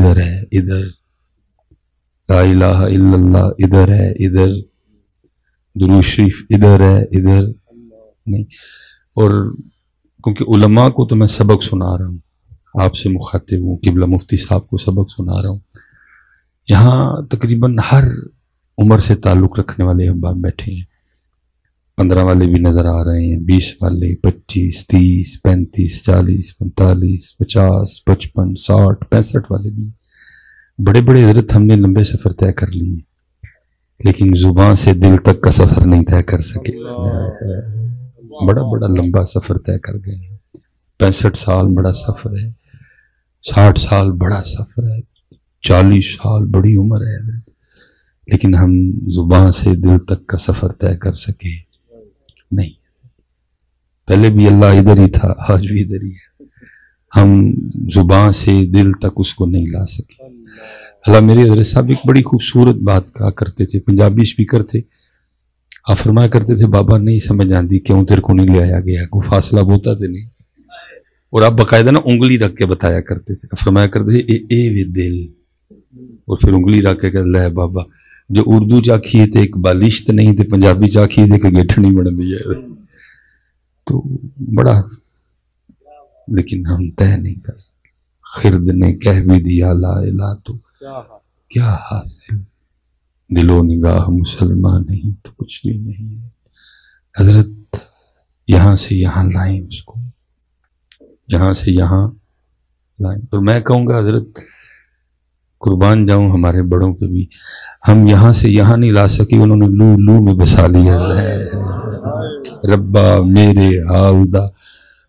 ادھر ہے، ادھر لا الہ الا اللہ ادھر ہے، ادھر درود شریف ادھر ہے، ادھر نہیں. اور کیونکہ علماء کو تو میں سبق سنا رہا ہوں، آپ سے مخاطب ہوں، قبلہ مفتی صاحب کو سبق سنا رہا ہوں. یہاں تقریباً ہر عمر سے تعلق رکھنے والے احباب بیٹھے ہیں. 15 والے بھی نظر آ رہے ہیں، 20 والے، 25، 30، 35، 40، 45، 50، 55، 60، 65 والے بھی. بڑے بڑے حضرت ہم نے لمبے سفر طے کر لیے، لیکن زبان سے دل تک کا سفر نہیں طے کر سکے. بڑا بڑا لمبا سفر طے کر گئے. 65 سال بڑا سفر ہے، 60 سال بڑا سفر ہے، 40 سال بڑی عمر ہے، لیکن ہم زبان سے دل تک کا سفر طے کر سکے نہیں. پہلے بھی اللہ ادھر ہی تھا، آج بھی ادھر ہی ہے، ہم زبان سے دل تک اس کو نہیں لا سکے. اللہ میرے حضرت صاحب ایک بڑی خوبصورت بات کہا کرتے تھے، پنجابی سپیکر تھے. آپ فرمایا کرتے تھے بابا نہیں سمجھ آندی کیوں تیرے کو نہیں لے آیا گیا، کوئی فاصلہ ہوتا تھے نہیں. اور آپ باقاعدہ نا انگلی رکھ کے بتایا کرتے تھے. فرمایا کرتے تھے اے وے دل، اور پھر انگلی رکھ کے کہتے لے بابا جو اردو چاکھی تے ایک بالشت نہیں تے پنجابی چاکھی تے کہ گٹھنی بن دی ہے. تو بڑا، لیکن ہم طے نہیں کر سکتے. خرد نے کہہ بھی دیا لا الہ تو کیا حاصل، دل و نگاہ مسلمان نہیں تو کچھ بھی نہیں ہے. حضرت یہاں سے یہاں لائیں اس کو، یہاں سے یہاں لائیں. اور میں کہوں گا حضرت قربان جاؤں ہمارے بڑوں پہ بھی، ہم یہاں سے یہاں نہیں لا سکے، انہوں نے لو لو میں بسا لیا ہے. ربا میرے حال دا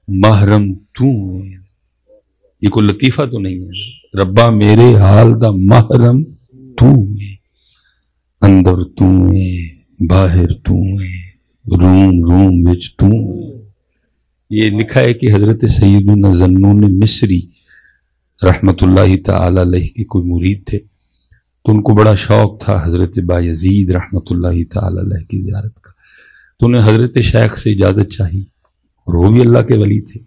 محرم تو ہے، یہ کوئی لطیفہ تو نہیں ہے. ربا میرے حال دا محرم تو ہے، اندر تو ہے باہر تو ہے، روم روم وچ تو ہے. یہ لکھا ہے کہ حضرت سیدنا ذنون مصری رحمت اللہ تعالی علیہ کے کوئی مرید تھے، تو ان کو بڑا شوق تھا حضرت بایزید رحمت اللہ تعالی علیہ کی زیارت کا. تو انہیں حضرت شیخ سے اجازت چاہی، اور وہ بھی اللہ کے ولی تھے.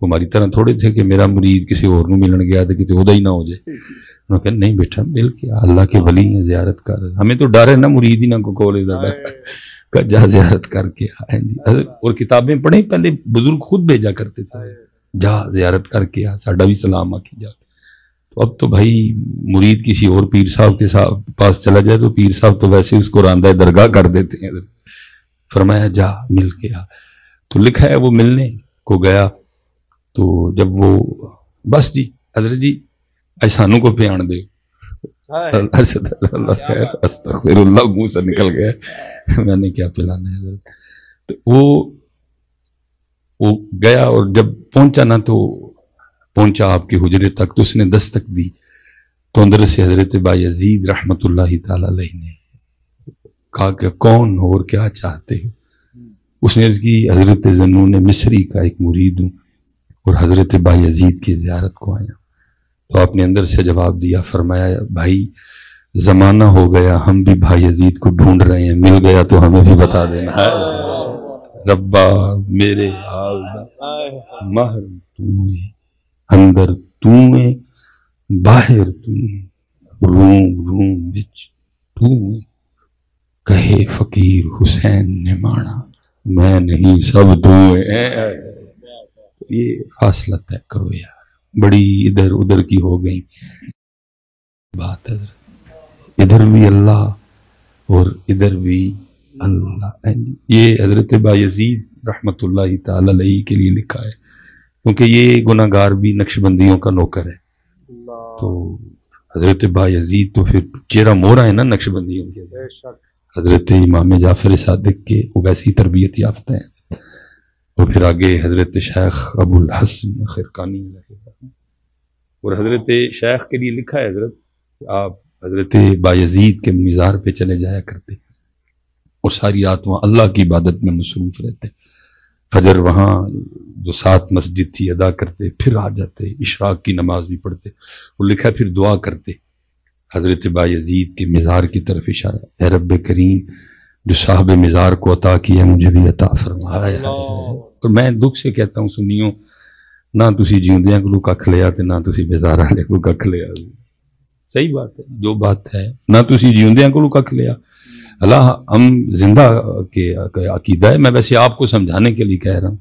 وہ ہماری طرح تھوڑے تھے کہ میرا مرید کسی اور نو ملن گیا تو کسی عہدہ ہی نہ ہو جائے. انہوں نے کہا نہیں بیٹا مل کے اللہ کے ولی ہیں، زیارت کر. ہمیں تو ڈر ہے نا مرید ہی نہ کو کولے دا جا زیارت کر کے آئیں جی. اور کتابیں پڑھیں، پہلے بزرگ خود بھیجا کرتے تھے جا زیارت کر کے آ، ساڈا بھی سلام آ کے جا. تو اب تو بھائی مرید کسی اور پیر صاحب کے پاس چلا جائے تو پیر صاحب تو ویسے اس کو راندہ درگاہ کر دیتے ہیں. فرمایا جا مل کے آ. تو لکھا ہے وہ ملنے کو گیا، تو جب وہ بس جی حضرت جی ایسانوں کو پیان دے، استغفر اللہ منہ سے نکل گیا میں نے کیا پلانا ہے حضرت. تو وہ گیا، اور جب پہنچا نا تو پہنچا آپ کے حجرے تک، تو اس نے دستک دی، تو اندر سے حضرت بایزید رحمت اللہ تعالی علیہ نے کہا کہ کون ہو اور کیا چاہتے ہو. اس نے عرض کی حضرت ذنون مصری کا ایک مرید ہوں اور حضرت بایزید کی زیارت کو آیا. تو آپ نے اندر سے جواب دیا، فرمایا بھائی زمانہ ہو گیا، ہم بھی بایزید کو ڈھونڈ رہے ہیں، مل گیا تو ہمیں بھی بتا دینا. ربا میرے حال دا محرم تو ہے، اندر تو ہے باہر تو ہے، روم روم وچ تو ہے. کہے فقیر حسین نے مانا میں نہیں سب تو ہے. یہ فاصلہ طے کرو یار، بڑی ادھر ادھر کی ہو گئی بات. ادھر بھی اللہ اور ادھر بھی اللہ. یہ حضرت بایزید رحمت اللہ تعالی علیہ کے لیے لکھا ہے، کیونکہ یہ گناہ گار بھی نقشبندیوں کا نوکر ہے. تو حضرت بایزید تو پھر چہرہ مورا ہے نا نقشبندیوں کے. حضرت امام جعفر صادق کے وہ ویسی تربیت یافتہ ہیں. اور پھر آگے حضرت شیخ ابو الحسن خرقانی، اور حضرت شیخ کے لیے لکھا ہے حضرت آپ حضرت بایزید کے مزار پہ چلے جایا کرتے اور ساری رات وہاں اللہ کی عبادت میں مصروف رہتے. فجر وہاں جو 7 مسجد تھی ادا کرتے، پھر آ جاتے اشراق کی نماز بھی پڑھتے، اور لکھا پھر دعا کرتے. حضرت بایزید کے مزار کی طرف اشارہ، اے رب کریم جو صاحب مزار کو عطا کیا مجھے بھی عطا فرمایا. تو میں دکھ سے کہتا ہوں سنیوں، نہ تسی جیوندیاں کو ککھ لیا تے نہ تسی مزار والے کو ککھ لیا. صحیح بات ہے، جو بات ہے نہ تسی جیوندیاں کو کھ لیا اللہ، ہم زندہ کے عقیدہ ہے. میں ویسے آپ کو سمجھانے کے لیے کہہ رہا ہوں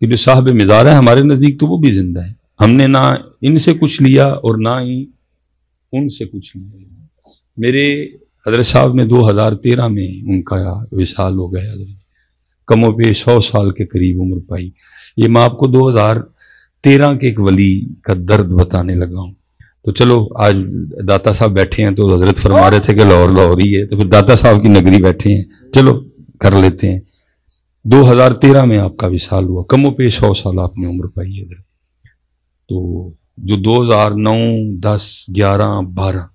کہ جو صاحب مزار ہے ہمارے نزدیک تو وہ بھی زندہ ہے. ہم نے نہ ان سے کچھ لیا اور نہ ہی ان سے کچھ لیا. میرے حضرت صاحب نے 2013 میں ان کا وصال ہو گیا، کم و بیش 100 سال کے قریب عمر پائی. یہ میں آپ کو 2013 کے ایک ولی کا درد بتانے لگا ہوں. تو چلو آج داتا صاحب بیٹھے ہیں تو حضرت فرما رہے تھے کہ لاہور لاہور ہی ہے، تو پھر داتا صاحب کی نگری بیٹھے ہیں، چلو کر لیتے ہیں. 2013 میں آپ کا وصال ہوا، کم و بیش 100 سال آپ نے عمر پائی ہے. تو جو 2009 10 11 12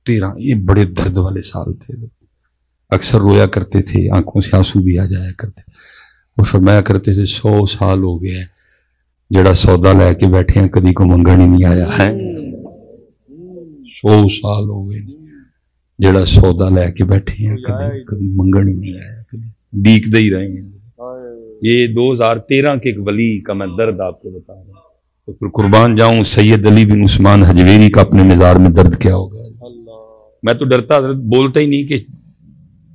13 یہ بڑے درد والے سال تھے. اکثر رویا کرتے تھے، آنکھوں سے آنسو بھی آ جایا کرتے، اور فرمایا کرتے تھے 100 سال ہو گیا ہے جڑا سودا لے کے بیٹھے ہیں کدی کو منگن ہی نہیں آیا ہے. 100 سال ہو گئے جڑا سودا لے کے بیٹھے ہیں کدی منگن ہی نہیں آیا، دیکھ دے ہی رہے ہیں. یہ 2013 کے ایک ولی کا میں درد آپ کو بتا رہا ہوں. تو پھر قربان جاؤں سید علی بن عثمان حجویری کا اپنے مزار میں درد کیا ہوگا. میں تو ڈرتا حضرت بولتا ہی نہیں کہ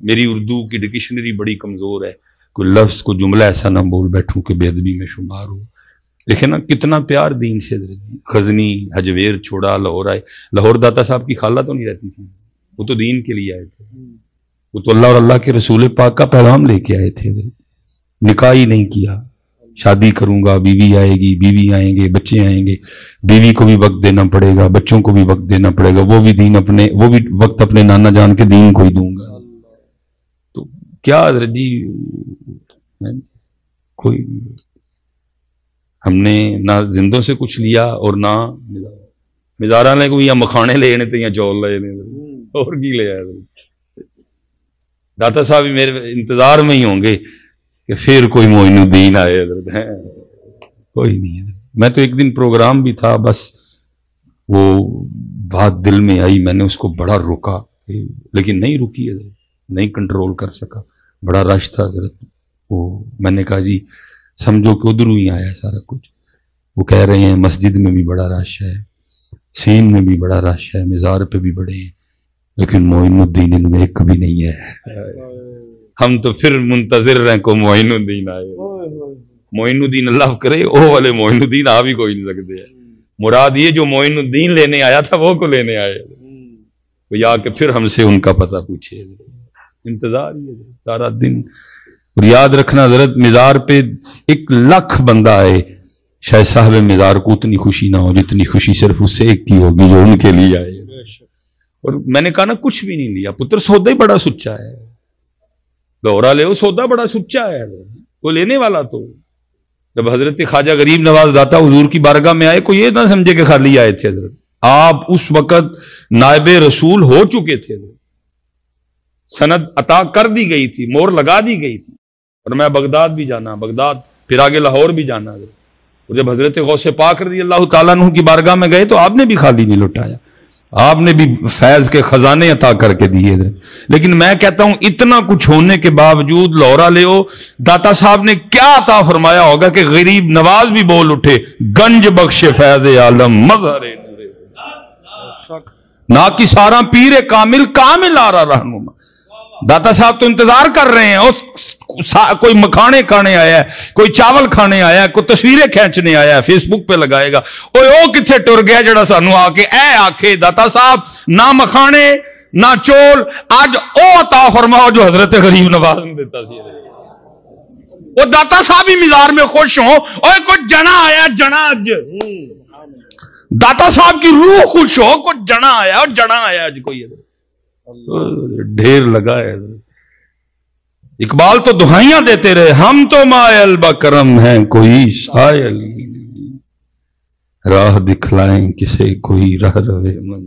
میری اردو کی ڈکشنری بڑی کمزور ہے، کوئی لفظ کو جملہ ایسا نہ بول بیٹھوں کہ بے ادبی میں شمار ہو. دیکھیں نا کتنا پیار دین سے. غزنی حجویر چھوڑا لاہور آئے. لاہور داتا صاحب کی خالہ تو نہیں رہتی تھی، وہ تو دین کے لیے آئے تھے، وہ تو اللہ اور اللہ کے رسول پاک کا پیغام لے کے آئے تھے. نکاح ہی نہیں کیا، شادی کروں گا، بیوی آئے گی، بیوی آئیں گے، بچے آئیں گے، بیوی کو بھی وقت دینا پڑے گا، بچوں کو بھی وقت دینا پڑے گا، وہ بھی وقت اپنے نانا جان کے دین کو ہی دوں گا. تو کیا حضرت جی کوئی ہم نے نہ زندوں سے کچھ لیا اور نہ مزارہ نے کوئی یا مکھانے لے نے یا چول لے نے اور کی لے آئے. داتا صاحب میرے انتظار میں ہی ہوں گے کہ پھر کوئی معین الدین آئے. حضرت کوئی نہیں. میں تو ایک دن پروگرام بھی تھا، بس وہ بات دل میں آئی، میں نے اس کو بڑا روکا لیکن نہیں رکی حضرت، نہیں کنٹرول کر سکا. بڑا رش تھا حضرت. وہ میں نے کہا جی سمجھو کہ ادھر ہی آیا ہے سارا کچھ. وہ کہہ رہے ہیں مسجد میں بھی بڑا رش ہے، سین میں بھی بڑا رش ہے، مزار پہ بھی بڑے ہیں، لیکن معین الدین ان میں ایک بھی نہیں ہے. ہم تو پھر منتظر رہیں کو معین الدین آئے. معین الدین اللہ کرے وہ والے معین الدین آ بھی کوئی نہیں سکتے. مراد یہ جو معین الدین لینے آیا تھا وہ کو لینے آئے، وہ یا کہ پھر ہم سے ان کا پتہ پوچھے. انتظار ہی سارا دن. اور یاد رکھنا حضرت مزار پہ 1 لاکھ بندہ آئے، شاید صاحب مزار کو اتنی خوشی نہ ہو جتنی خوشی صرف اس سے ایک کی ہوگی جو ان کے لیے آئے. اور میں نے کہا نا کچھ بھی نہیں لیا پتر، سودا ہی بڑا سچا ہے. لہورا لے وہ سودا بڑا سچا ہے، وہ لینے والا. تو جب حضرت خواجہ غریب نواز داتا حضور کی بارگاہ میں آئے کوئی یہ نہ سمجھے کہ خالی آئے تھے. حضرت آپ اس وقت نائب رسول ہو چکے تھے، سند عطا کر دی گئی تھی، مور لگا دی گئی تھی. اور میں بغداد بھی جانا، بغداد پھر آگے لاہور بھی جانا. اور جب حضرت غوث پاک رضی اللہ تعالیٰ عنہ کی بارگاہ میں گئے تو آپ نے بھی خالی نہیں لوٹایا، آپ نے بھی فیض کے خزانے عطا کر کے دیے. لیکن میں کہتا ہوں اتنا کچھ ہونے کے باوجود لہورا لیو داتا صاحب نے کیا عطا فرمایا ہوگا کہ غریب نواز بھی بول اٹھے گنج بخش فیض عالم مظہر نا کی سارا پیر کامل کامل آ رہا رہنما. داتا صاحب تو انتظار کر رہے ہیں، کوئی مکھانے کھانے آیا ہے، کوئی چاول کھانے آیا ہے، کوئی تصویریں کھینچنے آیا ہے، فیس بک پہ لگائے گا. او کتھے ٹر گیا جڑا سانو آ کے اے آکھے داتا صاحب نہ مکھانے نہ چول اج او عطا فرماؤ جو حضرت غریب نواز نے دیتا سی. وہ داتا صاحب ہی مزار میں خوش ہوں اوے کوئی جنا آیا جنا. اج داتا صاحب کی روح خوش ہو کوئی جنا آیا اور جنا آیا اج کوئی ڈھیر لگا ہے. اقبال تو دہائیاں دیتے رہے ہم تو مائل بکرم ہیں کوئی سائل راہ دکھلائیں کسے کوئی راہ روے من.